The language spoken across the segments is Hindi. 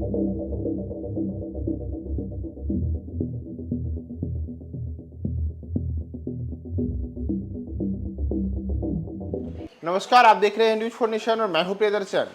नमस्कार, आप देख रहे हैं न्यूज फॉर नेशन और मैं हूं प्रियदर्शन।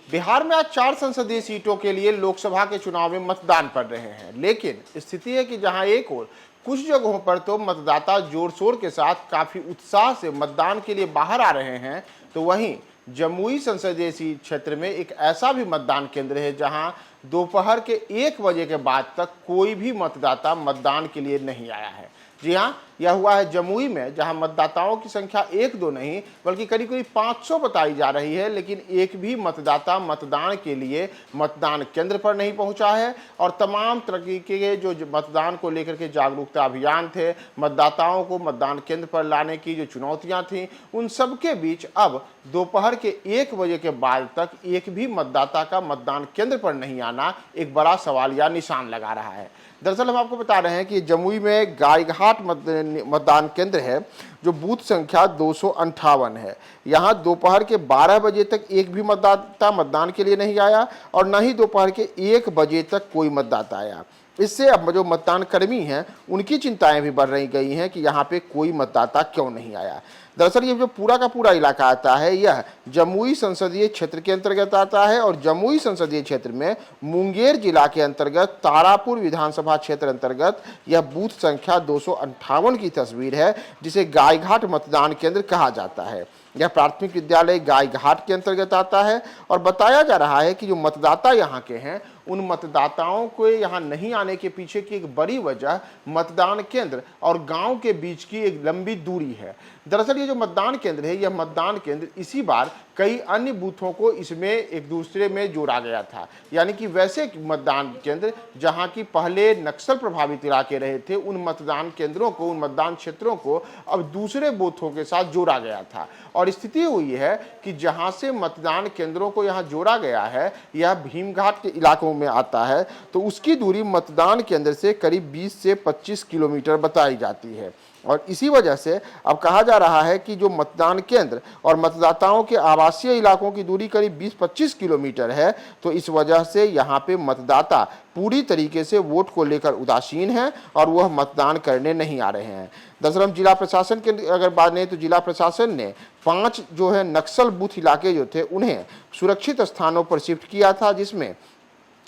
बिहार में आज 4 संसदीय सीटों के लिए लोकसभा के चुनाव में मतदान पड़ रहे हैं, लेकिन स्थिति है कि जहां एक और कुछ जगहों पर तो मतदाता जोर शोर के साथ काफी उत्साह से मतदान के लिए बाहर आ रहे हैं, तो वहीं जमुई संसदीय सीट क्षेत्र में एक ऐसा भी मतदान केंद्र है जहां दोपहर के 1 बजे के बाद तक कोई भी मतदाता मतदान के लिए नहीं आया है। जी हाँ, यह हुआ है जमुई में, जहां मतदाताओं की संख्या 1-2 नहीं बल्कि करीब करीब 500 बताई जा रही है, लेकिन एक भी मतदाता मतदान के लिए मतदान केंद्र पर नहीं पहुंचा है। और तमाम तरीके के जो मतदान को लेकर के जागरूकता अभियान थे, मतदाताओं को मतदान केंद्र पर लाने की जो चुनौतियां थीं, उन सब के बीच अब दोपहर के 1 बजे के बाद तक एक भी मतदाता का मतदान केंद्र पर नहीं आना एक बड़ा सवाल या निशान लगा रहा है। दरअसल हम आपको बता रहे हैं कि जमुई में गायघाट मतदान केंद्र है, जो बूथ संख्या 258 है। यहाँ दोपहर के 12 बजे तक एक भी मतदाता मतदान के लिए नहीं आया और न ही दोपहर के 1 बजे तक कोई मतदाता आया। इससे अब जो मतदान कर्मी हैं उनकी चिंताएं भी बढ़ रही गई हैं कि यहाँ पे कोई मतदाता क्यों नहीं आया। दरअसल ये जो पूरा का पूरा इलाका आता है, यह जमुई संसदीय क्षेत्र के अंतर्गत आता है और जमुई संसदीय क्षेत्र में मुंगेर जिला के अंतर्गत तारापुर विधानसभा क्षेत्र अंतर्गत यह बूथ संख्या 258 की तस्वीर है, जिसे गायघाट मतदान केंद्र कहा जाता है। यह प्राथमिक विद्यालय गायघाट के अंतर्गत आता है और बताया जा रहा है कि जो मतदाता यहाँ के हैं, उन मतदाताओं को यहाँ नहीं आने के पीछे की एक बड़ी वजह मतदान केंद्र और गांव के बीच की एक लंबी दूरी है। दरअसल ये जो मतदान केंद्र है, यह मतदान केंद्र इसी बार कई अन्य बूथों को इसमें एक दूसरे में जोड़ा गया था। यानी कि वैसे मतदान केंद्र जहां की पहले नक्सल प्रभावित इलाके रहे थे, उन मतदान केंद्रों को, उन मतदान क्षेत्रों को अब दूसरे बूथों के साथ जोड़ा गया था। और स्थिति हुई है कि जहां से मतदान केंद्रों को यहां जोड़ा गया है, यह भीमघाट के इलाकों में आता है, तो उसकी दूरी मतदान केंद्र से करीब 20 से 25 किलोमीटर बताई जाती है। और इसी वजह से अब कहा जा रहा है कि जो मतदान केंद्र और मतदाताओं के आवासीय इलाकों की दूरी करीब 20-25 किलोमीटर है, तो इस वजह से यहाँ पे मतदाता पूरी तरीके से वोट को लेकर उदासीन हैं और वह मतदान करने नहीं आ रहे हैं। दरअसल हम जिला प्रशासन के अगर बात नहीं, तो जिला प्रशासन ने 5 जो है नक्सल बूथ इलाके जो थे उन्हें सुरक्षित स्थानों पर शिफ्ट किया था, जिसमें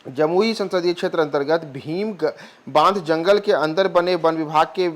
जमुई संसदीय क्षेत्र अंतर्गत भीम बांध जंगल के अंदर बने वन विभाग के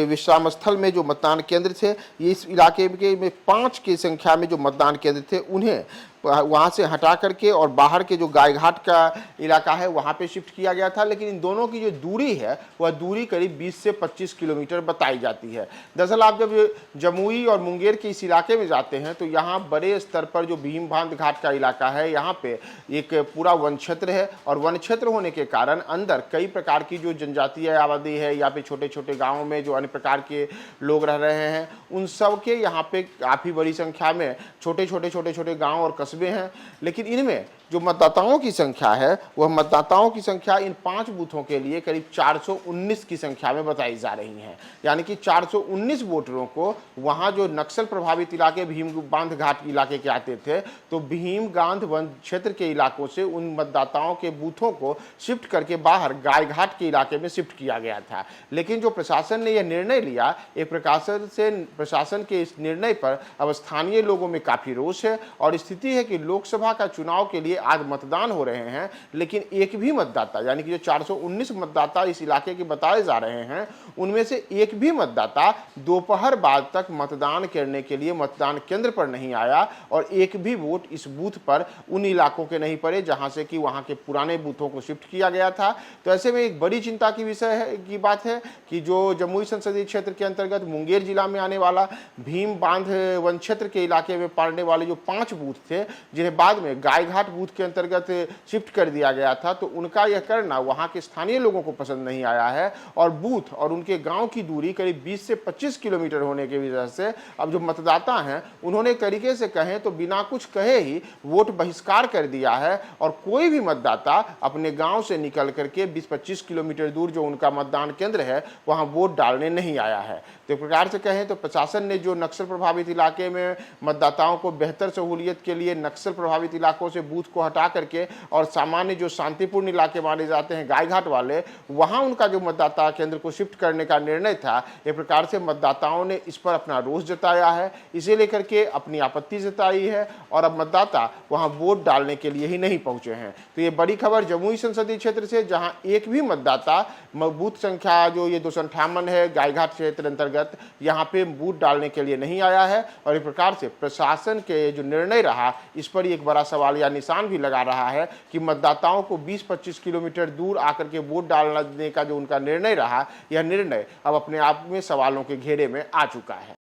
विश्राम स्थल में जो मतदान केंद्र थे, ये इस इलाके के में 5 की संख्या में जो मतदान केंद्र थे उन्हें वहाँ से हटा करके और बाहर के जो गायघाट का इलाका है वहाँ पे शिफ्ट किया गया था। लेकिन इन दोनों की जो दूरी है वह दूरी करीब 20 से 25 किलोमीटर बताई जाती है। दरअसल आप जब जमुई और मुंगेर के इस इलाके में जाते हैं तो यहाँ बड़े स्तर पर जो भीम बांध घाट का इलाका है, यहाँ पे एक पूरा वन क्षेत्र है और वन क्षेत्र होने के कारण अंदर कई प्रकार की जो जनजातीय आबादी है या फिर छोटे छोटे गाँवों में जो अन्य प्रकार के लोग रह रहे हैं, उन सब के यहाँ पे काफ़ी बड़ी संख्या में छोटे छोटे गाँव और कस्बे हैं। लेकिन इनमें जो मतदाताओं की संख्या है, वह मतदाताओं की संख्या इन 5 बूथों के लिए करीब 419 की संख्या में बताई जा रही है। यानी कि 419 वोटरों को वहां जो नक्सल प्रभावित इलाके भीम बांध घाट इलाके के आते थे, तो भीम गांध वन क्षेत्र के इलाकों से उन मतदाताओं के बूथों को शिफ्ट करके बाहर गायघाट के इलाके में शिफ्ट किया गया था। लेकिन जो प्रशासन ने यह निर्णय लिया, एक प्रशासन के इस निर्णय पर अब स्थानीय लोगों में काफी रोष है और स्थिति है कि लोकसभा का चुनाव के लिए आज मतदान हो रहे हैं, लेकिन एक भी मतदाता, यानी कि जो 419 मतदाता इस इलाके के बताए जा रहे हैं, उनमें से एक भी मतदाता दोपहर बाद तक मतदान करने के लिए मतदान केंद्र पर नहीं आया और एक भी वोट इस बूथ पर उन इलाकों के नहीं पड़े जहां से कि वहां के पुराने बूथों को शिफ्ट किया गया था। तो ऐसे में एक बड़ी चिंता की विषय है की बात है कि जो जमुई संसदीय क्षेत्र के अंतर्गत मुंगेर जिला में आने वाला भीम बांध वन क्षेत्र के इलाके में पड़ने वाले जो 5 बूथ थे, जिन्हें बाद में गायघाट बूथ के अंतर्गत शिफ्ट कर दिया गया था, तो उनका यह करना वहां के स्थानीय लोगों को पसंद नहीं आया है और बूथ और उनके गांव की दूरी करीब 20 से 25 किलोमीटर होने की वजह से अब जो मतदाता हैं उन्होंने एक तरीके से कहें तो बिना कुछ कहे ही वोट बहिष्कार कर दिया है और कोई भी मतदाता अपने गांव से निकल करके 20-25 किलोमीटर दूर जो उनका मतदान केंद्र है वहां वोट डालने नहीं आया है। तो एक प्रकार से कहें तो प्रशासन ने जो नक्सल प्रभावित इलाके में मतदाताओं को बेहतर सहूलियत के लिए नक्सल प्रभावित इलाकों से बूथ को हटा करके और सामान्य जो शांतिपूर्ण इलाके माने जाते हैं गायघाट वाले, वहां उनका जो मतदाता केंद्र को शिफ्ट करने का निर्णय था, एक प्रकार से मतदाताओं ने इस पर अपना रोष जताया है, इसे लेकर के अपनी आपत्ति जताई है और अब मतदाता वहां वोट डालने के लिए ही नहीं पहुंचे हैं। तो ये बड़ी खबर जमुई संसदीय क्षेत्र से, जहां एक भी मतदाता बूथ संख्या जो ये 258 है गायघाट क्षेत्र अंतर्गत, यहाँ पे बूथ डालने के लिए नहीं आया है। और एक प्रकार से प्रशासन के जो निर्णय रहा, इस पर एक बड़ा सवाल या निशान भी लगा रहा है कि मतदाताओं को 20-25 किलोमीटर दूर आकर के वोट डालने का जो उनका निर्णय रहा, यह निर्णय अब अपने आप में सवालों के घेरे में आ चुका है।